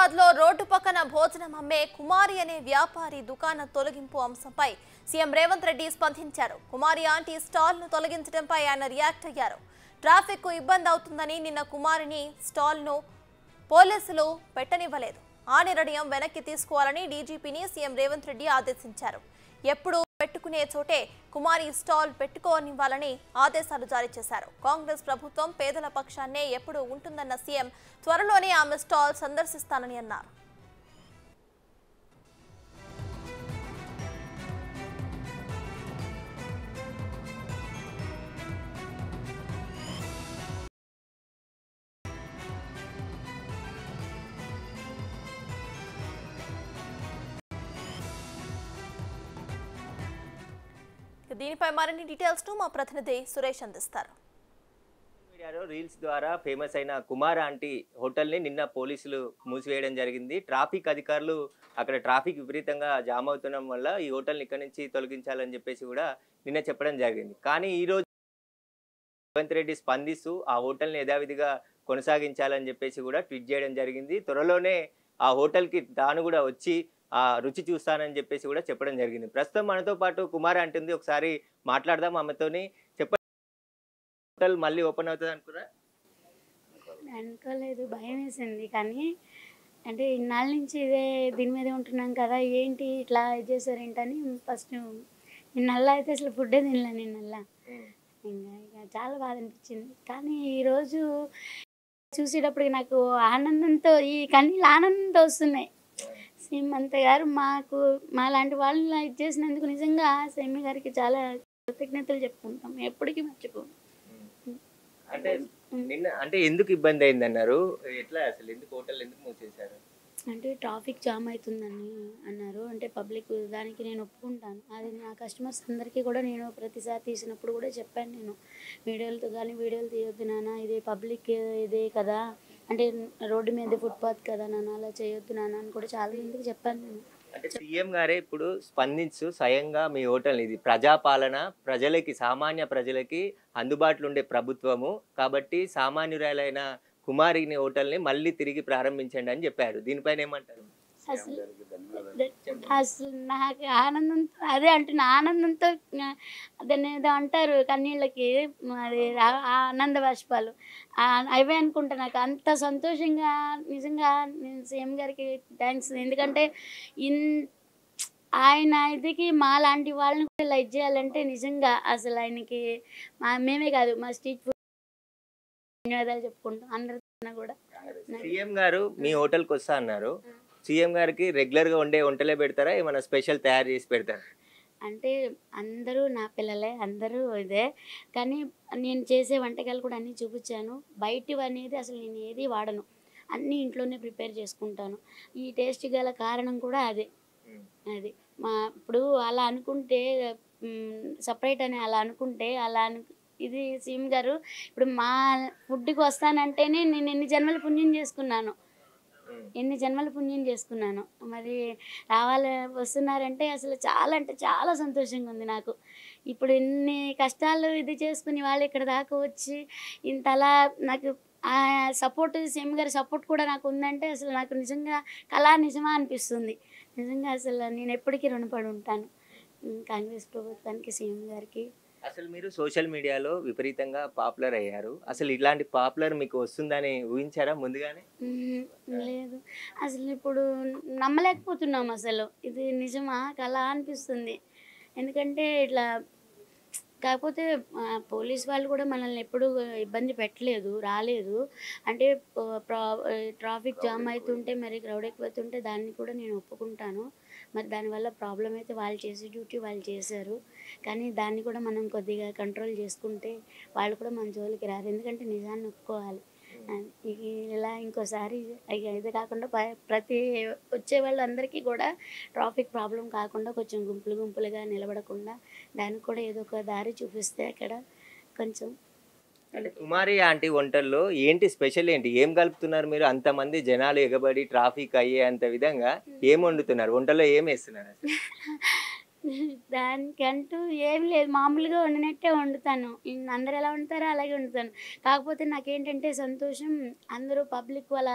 హైదరాబాద్ లో రోడ్డు పక్కన భోజనం అమ్మే కుమారి అనే వ్యాపారి దుకాణ తొలగింపు అంశంపై సీఎం రేవంత్ రెడ్డి స్పందించారు. కుమారి ఆంటీ స్టాల్ ను తొలగించడంపై ఆయన రియాక్ట్ అయ్యారు. ట్రాఫిక్ కు ఇబ్బంది అవుతుందని నిన్న కుమారిని స్టాల్ ను పోలీసులు పెట్టనివ్వలేదు. ఆ నిర్ణయం వెనక్కి తీసుకోవాలని డీజీపీని సీఎం రేవంత్ రెడ్డి ఆదేశించారు. ఎప్పుడు పెట్టుకునే చోటే కుమారి స్టాల్ పెట్టుకోనివ్వాలని ఆదేశాలు జారీ చేశారు. కాంగ్రెస్ ప్రభుత్వం పేదల పక్షాన్నే ఎప్పుడు ఉంటుందన్న సీఎం త్వరలోనే ఆమె స్టాల్ సందర్శిస్తానని అన్నారు. దీనిపై మరిన్ని డీటెయిల్స్ ను మా ప్రతినిధి సురేష్ అందిస్తారు. మీడియాలో రీల్స్ ద్వారా ఫేమస్ అయిన కుమార్ ఆంటీ హోటల్ని నిన్న పోలీసులు మూసివేయడం జరిగింది. ట్రాఫిక్ అధికారులు అక్కడ ట్రాఫిక్ విపరీతంగా జామ్ అవుతుండడం వల్ల ఈ హోటల్ని ఇక్కడి నుంచి తొలగించాలని చెప్పేసి కూడా నిన్న చెప్పడం జరిగింది. కానీ ఈరోజు రేవంత్ రెడ్డి స్పందిస్తూ ఆ హోటల్ని యథావిధిగా కొనసాగించాలని చెప్పేసి కూడా ట్వీట్ చేయడం జరిగింది. త్వరలోనే ఆ హోటల్కి తాను కూడా వచ్చి ఆ రుచి చూస్తానని చెప్పేసి కూడా చెప్పడం జరిగింది. ప్రస్తుతం మనతో పాటు కుమార్ అంటుంది, ఒకసారి మాట్లాడదాం ఆమెతోని. చెప్పండి, హోటల్ మళ్ళీ ఓపెన్ అవుతుంది అనుకున్నా? అనుకోలేదు, భయం వేసింది. కానీ అంటే ఇన్నాళ్ళ నుంచి దీని మీదే ఉంటున్నాం కదా, ఏంటి ఇట్లా చేశారు ఏంటని ఫస్ట్ నిన్నల్లా అయితే అసలు ఫుడ్డే తినలే. నిన్నల్లా ఇంకా చాలా బాధ అనిపించింది. కానీ ఈరోజు చూసేటప్పటికి నాకు ఆనందంతో ఈ కన్నీళ్ళు ఆనందంతో వస్తున్నాయి. సీఎంత గారు మా లాంటి వాళ్ళని ఇది చేసినందుకు నిజంగా సీఎం గారికి చాలా కృతజ్ఞతలు చెప్పుకుంటాం, ఎప్పటికీ మర్చిపోం. అంటే ఎందుకు ఇబ్బంది అయింది అన్నారు? ఎట్లా అసలు ఎందుకు హోటల్ ఎందుకు మూసేశారు? అంటే ట్రాఫిక్ జామ్ అవుతుందని అన్నారు. అంటే పబ్లిక్ దానికి నేను ఒప్పుకుంటాను. అది నా కస్టమర్స్ అందరికీ కూడా నేను ప్రతిసారి తీసినప్పుడు కూడా చెప్పాను. నేను వీడియోలతో కానీ వీడియోలు తీయొద్దు నాన్న, ఇది పబ్లిక్ ఇదే కదా, అంటే రోడ్డు మీద ఫుట్పాత్ కదా నాన్న, అలా చేయొద్దు నాన్న అని కూడా చాలా మందికి చెప్పాను నేను. అంటే సీఎం గారే ఇప్పుడు స్పందించు స్వయంగా మీ హోటల్ ఇది ప్రజాపాలన, ప్రజలకి సామాన్య ప్రజలకి అందుబాటులో ఉండే ప్రభుత్వము కాబట్టి సామాన్యురాలైన కుమారిని హోటల్ని మళ్ళీ తిరిగి ప్రారంభించండి అని చెప్పారు. దీనిపైన ఏమంటారు? అసలు నాకు ఆనందంతో అదే అంటున్నా, ఆనందంతో దాన్ని ఏదో అంటారు కన్నీళ్ళకి, అది ఆనంద బాష్పాలు అవే అనుకుంటా. నాకు అంత సంతోషంగా నిజంగా నేను సీఎం గారికి థ్యాంక్స్. ఎందుకంటే ఆయన ఇదికి మా లాంటి వాళ్ళని కూడా లైక్ చేయాలంటే నిజంగా అసలు ఆయనకి మేమే కాదు మా స్ట్రీట్ ఫుడ్ ధన్యవాదాలు చెప్పుకుంటాం అందరికీ కూడా. సీఎం గారు మీ హోటల్కి వస్తా అన్నారు. సీఎం గారికి రెగ్యులర్గా ఉండే వంటలే పెడతారా, ఏమైనా స్పెషల్ తయారు చేసి పెడతారా? అంటే అందరూ నా పిల్లలే, అందరూ ఇదే. కానీ నేను చేసే వంటకాలు కూడా అన్నీ చూపించాను. బయటివి అనేది అసలు నేను ఏది వాడను, అన్నీ ఇంట్లోనే ప్రిపేర్ చేసుకుంటాను. ఈ టేస్ట్ గల కారణం కూడా అదే. అది ఇప్పుడు అలా అనుకుంటే సపరేట్ అని అలా అనుకుంటే ఇది సీఎం గారు ఇప్పుడు మా ఫుడ్కి వస్తానంటేనే నేను ఎన్ని జన్మల పుణ్యం చేసుకున్నాను. మరి వస్తున్నారంటే అసలు చాలా అంటే చాలా సంతోషంగా ఉంది నాకు. ఇప్పుడు ఇన్ని కష్టాలు ఇది చేసుకుని వాళ్ళు ఇక్కడ దాకా వచ్చి ఇంతలా నాకు సపోర్ట్, సీఎం గారి సపోర్ట్ కూడా నాకు ఉందంటే అసలు నాకు నిజంగా నిజమా అనిపిస్తుంది. నిజంగా అసలు నేను ఎప్పటికీ రుణపడి ఉంటాను కాంగ్రెస్ ప్రభుత్వానికి, సీఎం గారికి. అసలు మీరు సోషల్ మీడియాలో విపరీతంగా పాపులర్ అయ్యారు. అసలు ఇలాంటి పాపులర్ మీకు వస్తుందని ఊహించారా ముందుగానే? లేదు, అసలు ఇప్పుడు నమ్మలేకపోతున్నాం. అసలు ఇది నిజమా కళ అనిపిస్తుంది. ఎందుకంటే ఇట్లా కాకపోతే పోలీస్ వాళ్ళు కూడా మనల్ని ఎప్పుడు ఇబ్బంది పెట్టలేదు, రాలేదు. అంటే ట్రాఫిక్ జామ్ అవుతుంటే మరి క్రౌడ్ ఎక్కువైతుంటే దాన్ని కూడా నేను ఒప్పుకుంటాను. మరి దానివల్ల ప్రాబ్లం అయితే వాళ్ళు చేసే డ్యూటీ వాళ్ళు చేశారు. కానీ దాన్ని కూడా మనం కొద్దిగా కంట్రోల్ చేసుకుంటే వాళ్ళు కూడా మన జోలికి రారు. ఎందుకంటే నిజాన్ని ఒప్పుకోవాలి. ఇలా ఇంకోసారి ఇది కాకుండా ప్రతి వచ్చే వాళ్ళందరికీ కూడా ట్రాఫిక్ ప్రాబ్లం కాకుండా కొంచెం గుంపులుగా నిలబడకుండా దానికి కూడా ఏదో ఒక దారి చూపిస్తే అక్కడ కొంచెం. అంటే కుమారి ఆంటీ వంటల్లో ఏంటి స్పెషల్, ఏంటి ఏం కలుపుతున్నారు మీరు? అంతమంది జనాలు ఎగబడి ట్రాఫిక్ అయ్యే అంత విధంగా ఏం వండుతున్నారు? వంటలో ఏం వేస్తున్నారు? దానికంటూ ఏం లేదు. మామూలుగా వండినట్టే వండుతాను. అందరూ ఎలా వండుతారో అలాగే వండుతాను. కాకపోతే నాకేంటంటే సంతోషం, అందరూ పబ్లిక్ వల్ల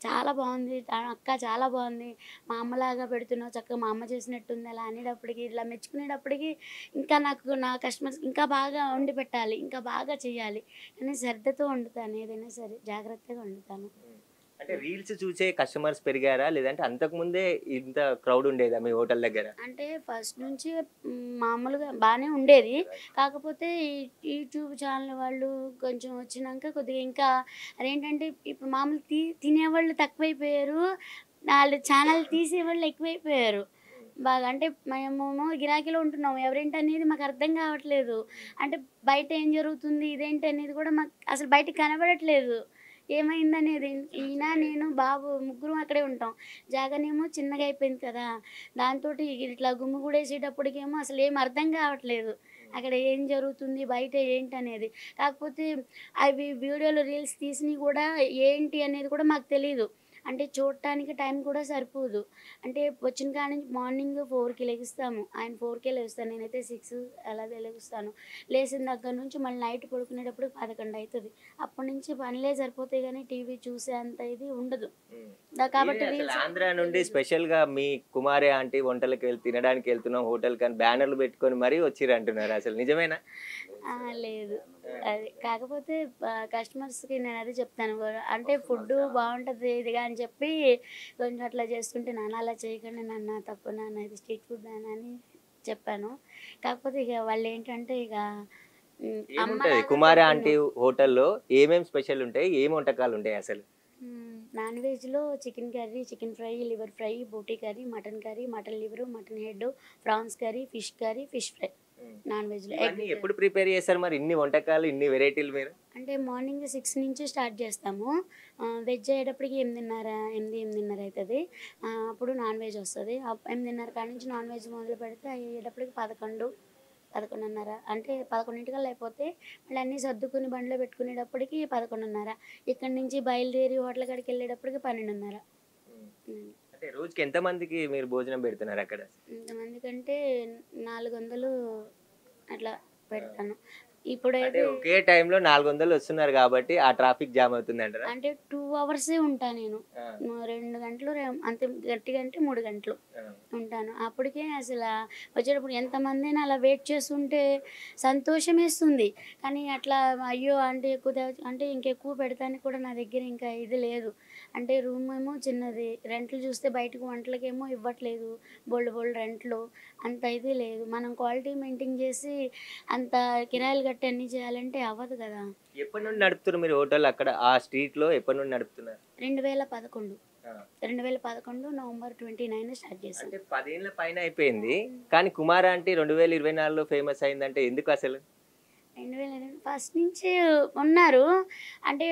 చాలా బావుంది. అక్క చాలా బావుంది. మా అమ్మలాగా పెడుతున్నావు చక్కగా మా అమ్మ చేసినట్టుంది అలా అనేటప్పటికి, ఇలా మెచ్చుకునేటప్పటికి ఇంకా నాకు నా కస్టమర్స్ ఇంకా బాగా వండి పెట్టాలి. ఇంకా బాగా చేయాలి. కానీ శ్రద్ధతో వండుతాను ఏదైనా సరే. జాగ్రత్తగా వండుతాను. అంటే రీల్స్ చూసే కస్టమర్స్ పెరిగారా? లేదంటే అంతకుముందే ఇంత క్రౌడ్ ఉండేదా మీ హోటల్ దగ్గర? అంటే ఫస్ట్ నుంచి మామూలుగా బానే ఉండేది. కాకపోతే ఈ యూట్యూబ్ ఛానల్ వాళ్ళు కొంచెం వచ్చినంక కొద్దిగా ఇంకా అదేంటంటే ఇప్పుడు మామూలు తినేవాళ్ళు తక్కువైపోయారు. ఆళ్ళు ఛానల్ తీసేవాళ్ళు ఎక్కువైపోయారు. బాగా అంటే మేమేమో గిరాకీలో ఉంటున్నాం. ఎవరేంటనేది మాకు అర్థం కావట్లేదు. అంటే బయట ఏం జరుగుతుంది, ఇదేంటనేది కూడా మాకు అసలు బయటకి కనబడట్లేదు. ఏమైందనేది. ఈయన, నేను, బాబు ముగ్గురం అక్కడే ఉంటాం. జాగానేమో చిన్నగా అయిపోయింది కదా! దాంతోటి ఇట్లా గుమిగూడేసేటప్పటికేమో అసలేం అర్థం కావట్లేదు. అక్కడ ఏం జరుగుతుంది, బయట ఏంటనేది. కాకపోతే అవి వీడియోలు, రీల్స్ తీసినయి కూడా ఏంటి అనేది కూడా మాకు తెలీదు. అంటే చూడటానికి టైం కూడా సరిపోదు. అంటే వచ్చిన కాడ నుంచి మార్నింగ్ 4కి లెగుస్తాము. ఆయన 4కే లెగుస్తాను. నేనైతే 6 అలాగే లెగుస్తాను. లేచిన దగ్గర నుంచి మళ్ళీ నైట్ పడుకునేటప్పుడు 11 అయితది. అప్పటి నుంచి పనులే సరిపోతాయి గానీ టీవీ చూసే అంత ఇది ఉండదు. కాబట్టి అసలు రీల్స్ ఆంధ్ర నుండి స్పెషల్ గా మీ కుమారి ఆంటీ వంటలకి తినడానికి వెళ్తున్నాం హోటల్ కానీ బ్యానర్లు పెట్టుకొని మరీ వచ్చిర్రు అంటున్నారు. అసలు నిజమేనా? లేదు. అది కాకపోతే కస్టమర్స్‌కి నేనదే చెప్తాను. అంటే ఫుడ్డు బావుంటది ఇదిగా అని చెప్పి కొంచెం అట్లా చేస్తుంటే, నాన్న అలా చేయకండి నాన్న, తప్పు నాన్న, ఇది స్ట్రీట్ ఫుడ్ నాన్న అని చెప్పాను. కాకపోతే ఇక వాళ్ళేంటంటే ఇక ఏముంటది అమ్మలాగా కుమారి ఆంటీ పెడుతున్నావు. హోటల్‌లో ఏమేం స్పెషల్ ఉంటాయి? ఏం వంటకాలు ఉంటాయి అసలు? నాన్ వెజ్‌లో chicken curry, chicken fry, liver fry, బోటీ curry, mutton liver, mutton head, prawns curry, fish fry. Non వెజ్‌లో ఎగ్ ఇవన్నీ ఎప్పుడు ప్రిపేర్ చేస్తారు మరి ఇన్ని వంటకాలు, ఇన్ని వెరైటీలు మీరు? అంటే మార్నింగ్ 6 నుంచి స్టార్ట్ చేస్తాము. వెజ్ అయ్యేటప్పటికి 8:30 అయితది. అప్పుడు నాన్ వెజ్ వస్తది. 8:30 కాడ నుంచి నాన్ వెజ్ మొదలు పెడితే అయ్యేటప్పటికి 11, 11:30 అంటే 11 అయిపోతే మళ్ళీ అన్నీ సర్దుకుని బండిలో పెట్టుకునేటప్పటికి 11:30. ఇక్కడి నుంచి బయలుదేరి హోటల్ కాడికి వెళ్ళేటప్పటికి 12:30. హ్మ్. అంటే రోజుకి ఎంత మందికి మీరు భోజనం పెడుతున్నారు అక్కడ? ఇంతమందికంటే 400 అట్లా పెడతాను. అంటే ఇప్పుడైతే ఒకే టైంలో 400 వస్తున్నారు కాబట్టి ఆ ట్రాఫిక్ జామ్ అవుతుందంటారా? అంటే 2 అవర్సే ఉంటా నేను. ఆ, 2 గంటలు అంతే గట్టిగా అంటే 3 గంటలు ఆ. ఉంటాను. అప్పటికే వచ్చేటప్పుడు ఎంతమందైనా అలా వెయిట్ చేస్తుంటే సంతోషమేస్తుంది. కానీ అట్లా అయ్యో! అంటే అంటే ఇంకెక్కువ పెడతానికి కూడా నా దగ్గర ఇంకా ఇది లేదు. అంటే రూమ్ ఏమో చిన్నది. రెంట్లు చూస్తే బయటకు వంటలకేమో ఇవ్వట్లేదు. బోలెడు రెంట్లు. అంత ఇది లేదు. మనం క్వాలిటీ మెయింటైన్ చేసి అంత కిరాయిలు కట్టి అన్నీ చేయాలంటే అవ్వదు కదా! ఎప్పటి నుండి నడుపుతున్నారు మీరు హోటల్ అక్కడ ఆ స్ట్రీట్ లో? ఎప్పటి నుండి నడుపుతున్నారు? 2011 ఆ, 2011 నవంబర్ 29 స్టార్ట్ చేశాం. అంటే 10 ఏళ్ల పైన అయిపోయింది. కానీ కుమార్ ఆంటీ 2024లో ఫేమస్ అయిందంటే ఎందుకు అసలు? 2011 ఫస్ట్ నుంచి ఉన్నారు. అంటే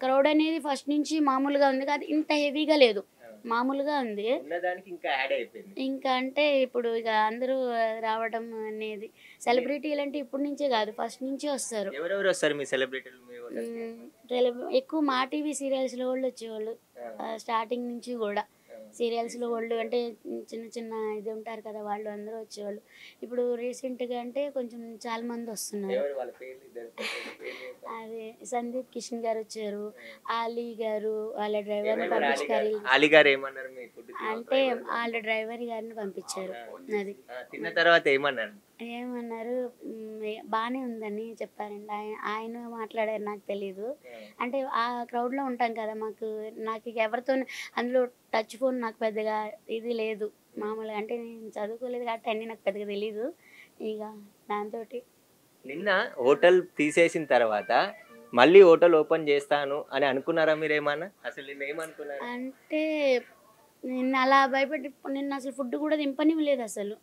క్రౌడ్ అనేది ఫస్ట్ నుంచి మామూలుగా ఉంది. కాదు ఇంత హెవీగా లేదు. మామూలుగా ఉంది. ఉన్నదానికి ఇంకా యాడ్ అయిపోయింది. ఇంకా అంటే ఇప్పుడు ఇక అందరూ రావడం అనేది సెలబ్రిటీలు అంటే ఇప్పటి నుంచే కాదు ఫస్ట్ నుంచే వస్తారు. ఎవరెవరు వస్తారు మీ సెలబ్రిటీలు మీ హోటల్కి? ఎక్కువ మా టీవీ సీరియల్స్లో వాళ్ళు వచ్చేవాళ్ళు. స్టార్టింగ్ నుంచి కూడా సీరియల్స్లో వాళ్ళు అంటే చిన్న చిన్న ఇది ఉంటారు కదా, వాళ్ళు అందరూ వచ్చేవాళ్ళు. ఇప్పుడు రీసెంట్గా అంటే కొంచెం చాలా మంది వస్తున్నారు. ఎవరు వాళ్ళ పేర్లు? ఇద్దరు పేర్లు చెప్పండి. అదే సందీప్ కిషన్ గారు వచ్చారు, ఆలీ గారు వాళ్ళ డ్రైవర్ని పంపించారు. అలీ గారు ఏమన్నారు మీ ఫుడ్? అంటే వాళ్ళ డ్రైవర్ గారిని పంపించారు. అది తిన్న తర్వాత ఏమన్నారు? ఏమన్నారు, బాగానే ఉందని చెప్పారండి. ఆయన మాట్లాడారు, నాకు తెలీదు. అంటే ఆ క్రౌడ్లో ఉంటాం కదా, నాకు ఇక ఎవరితో అందులో టచ్ ఫోన్ నాకు పెద్దగా ఇది లేదు. మామూలుగా అంటే నేను చదువుకోలేదు కాబట్టి అన్నీ నాకు పెద్దగా తెలీదు. ఇక దాంతో నిన్న హోటల్ తీసేసిన తర్వాత మళ్ళీ హోటల్ ఓపెన్ చేస్తాను అని అనుకున్నారా మీరేమన్నా? అసలు నిన్న ఏమనుకున్నారు? అంటే నిన్న అలా భయపెట్టి నిన్న అసలు ఫుడ్ కూడా దింపనివ్వలేదు. అసలు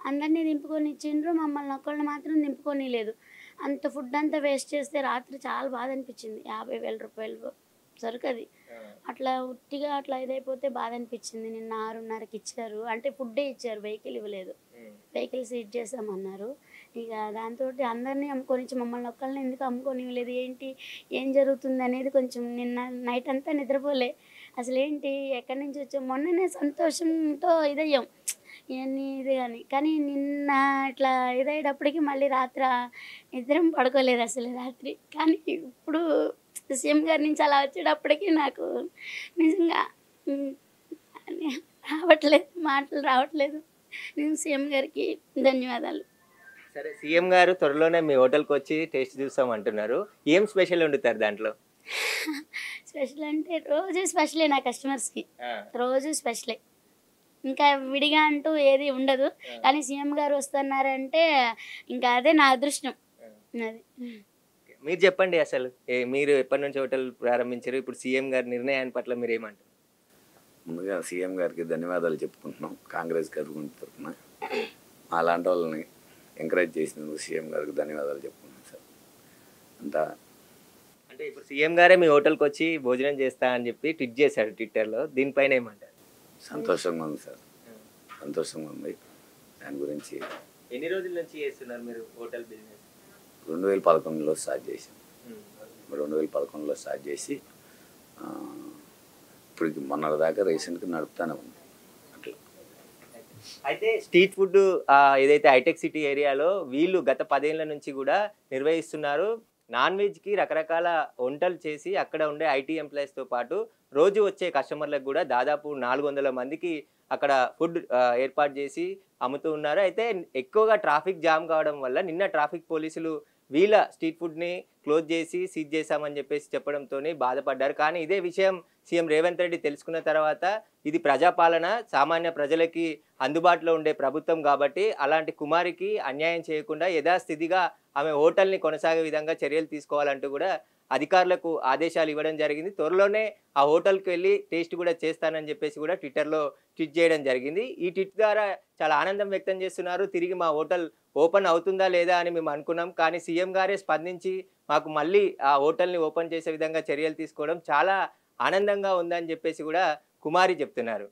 అందరినీ దింపుకొని ఇచ్చిండ్రు, మమ్మల్ని ఒక్కళ్ళని మాత్రం దింపుకోనిలేదు. అంత ఫుడ్ అంతా వేస్ట్ చేస్తే రాత్రి చాలా బాధ అనిపించింది. 50,000 రూపాయలు సరుకు అది. అట్లా ఉట్టిగా అట్లా ఇదైపోతే బాధ అనిపించింది. నిన్న 6:30కి ఇచ్చారు. అంటే ఫుడ్డే ఇచ్చారు, వెహికల్ ఇవ్వలేదు. వెహికల్ సీట్ చేసామన్నారు. ఇక దాంతో అందరినీ అమ్ముకొని మమ్మల్ని ఒక్కళ్ళని ఎందుకు అమ్ముకోనివ్వలేదు, ఏం జరుగుతుంది అనేది కొంచెం నిన్న నైట్ అంతా నిద్రపోలే. అసలు ఏంటి, ఎక్కడి నుంచి వచ్చాం, మొన్ననే సంతోషంతో ఇదయ్యాం. ఇవన్నీ ఇది కానీ నిన్న ఇట్లా ఇదయ్యేటప్పటికి మళ్ళీ రాత్రి నిద్రం పడుకోలేదు అసలు రాత్రి. కానీ ఇప్పుడు సీఎం గారి నుంచి అలా వచ్చేటప్పటికి నాకు నిజంగా హ్మ్, రావట్లేదు, మాటలు రావట్లేదు. నేను సీఎం గారికి ధన్యవాదాలు. సరే, సీఎం గారు త్వరలోనే మీ హోటల్కి వచ్చి టేస్ట్ చూస్తాం అంటున్నారు. ఏం స్పెషల్ వండుతారు దాంట్లో? స్పెషల్ అంటే రోజు స్పెషలే నా కస్టమర్స్కి, రోజు స్పెషలే. ఇంకా విడిగా అంటూ ఏది ఉండదు. కానీ సీఎం గారు వస్తున్నారంటే ఇంకా అదే నా అదృష్టం. అది మీరు చెప్పండి, అసలు మీరు ఎప్పటి నుంచి హోటల్ ప్రారంభించారు? ఇప్పుడు సీఎం గారి నిర్ణయాన్ని పట్ల మీరు ఏమంటారు? ముందుగా సీఎం గారికి ధన్యవాదాలు చెప్పుకుంటున్నాం. కాంగ్రెస్ గవర్నమెంట్ తరఫున అలాంటి వాళ్ళని ఎంకరేజ్ చేసినందుకు సీఎం గారికి ధన్యవాదాలు చెప్పుకుంటున్నాం సార్. అంతా అంటే ఇప్పుడు సీఎం గారే మీ హోటల్కి వచ్చి భోజనం చేస్తా అని చెప్పి ట్వీట్ చేశాడు ట్విట్టర్లో. దీనిపైన ఏమంటారు? సంతోషంగా ఉంది సార్, సంతోషంగా ఉంది. దాని గురించి ఎన్ని రోజుల నుంచి చేస్తున్నారు మీరు హోటల్ బిజినెస్? 2011లో స్టార్ట్ చేసాం. 2011లో స్టార్ట్ చేసి ఇప్పటికి మొన్న దాకా రీసెంట్గా నడుపుతానే ఉంది. అట్లా అయితే స్ట్రీట్ ఫుడ్ ఏదైతే హైటెక్ సిటీ ఏరియాలో వీళ్ళు గత 10 ఏళ్ల నుంచి కూడా నిర్వహిస్తున్నారు. నాన్ వెజ్కి రకరకాల వంటలు చేసి అక్కడ ఉండే ఐటీ ఎంప్లాయీస్తో పాటు రోజు వచ్చే కస్టమర్లకు కూడా దాదాపు 400 మందికి అక్కడ ఫుడ్ ఏర్పాటు చేసి అమ్ముతూ ఉన్నారు. అయితే ఎక్కువగా ట్రాఫిక్ జామ్ కావడం వల్ల నిన్న ట్రాఫిక్ పోలీసులు వీళ్ళ స్ట్రీట్ ఫుడ్ని క్లోజ్ చేసి సీజ్ చేశామని చెప్పేసి చెప్పడంతో బాధపడ్డారు. కానీ ఇదే విషయం సీఎం రేవంత్ రెడ్డి తెలుసుకున్న తర్వాత ఇది ప్రజాపాలన, సామాన్య ప్రజలకి అందుబాటులో ఉండే ప్రభుత్వం కాబట్టి అలాంటి కుమారికి అన్యాయం చేయకుండా యథాస్థితిగా ఆమె హోటల్ని కొనసాగే విధంగా చర్యలు తీసుకోవాలంటూ కూడా అధికారులకు ఆదేశాలు ఇవ్వడం జరిగింది. త్వరలోనే ఆ హోటల్కి వెళ్ళి టేస్ట్ కూడా చేస్తానని చెప్పేసి కూడా ట్విట్టర్లో ట్వీట్ చేయడం జరిగింది. ఈ ట్వీట్ ద్వారా చాలా ఆనందం వ్యక్తం చేస్తున్నారు. తిరిగి మా హోటల్ ఓపెన్ అవుతుందా లేదా అని మేము అనుకున్నాం, కానీ సీఎం గారే స్పందించి మాకు మళ్ళీ ఆ హోటల్ని ఓపెన్ చేసే విధంగా చర్యలు తీసుకోవడం చాలా ఆనందంగా ఉందని చెప్పేసి కూడా కుమారి చెప్తున్నారు.